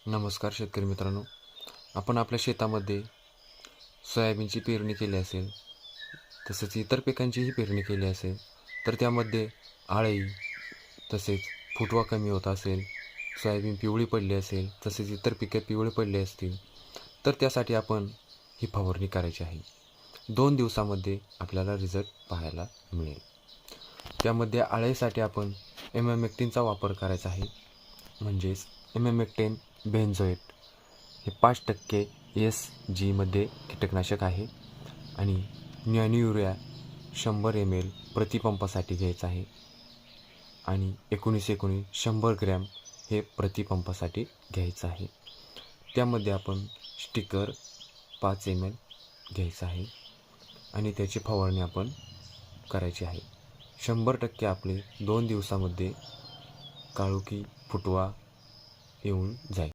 नमस्कार शेतकरी मित्रांनो. आपण आपल्या शेतामध्ये सोयाबीनची पेरणी केली असेल, तसेच इतर पिकांचीही पेरणी केली असेल, तर त्यामध्ये अळी, तसेच फुटवा कमी होत असेल, सोयाबीन पिवळी पडली असेल, तसेच इतर पिके पिवळे पडले असतील, तर त्यासाठी आपण ही फवारणी करायची आहे. 2 दिवसामध्ये आपल्याला रिझल्ट पाहायला मिळेल. त्यामध्ये अळीसाठी आपण इमॅमेक्टिनचा वापर करायचा आहे. म्हणजेच इमॅमेक्टिन बेन्झोएट हे 5% SG कीटकनाशक आहे आणि नॅनो युरिया 100 ml प्रतिपंपासाठी घ्यायचं आहे आणि 19-19 100 ग्रॅम हे प्रतिपंपासाठी घ्यायचं आहे. त्यामध्ये आपण स्टिकर 5 ml घ्यायचं आहे आणि त्याची फवारणी आपण करायची आहे. 100% आपले 2 दिवसामध्ये काळोखी फुटवा येऊन जाईल.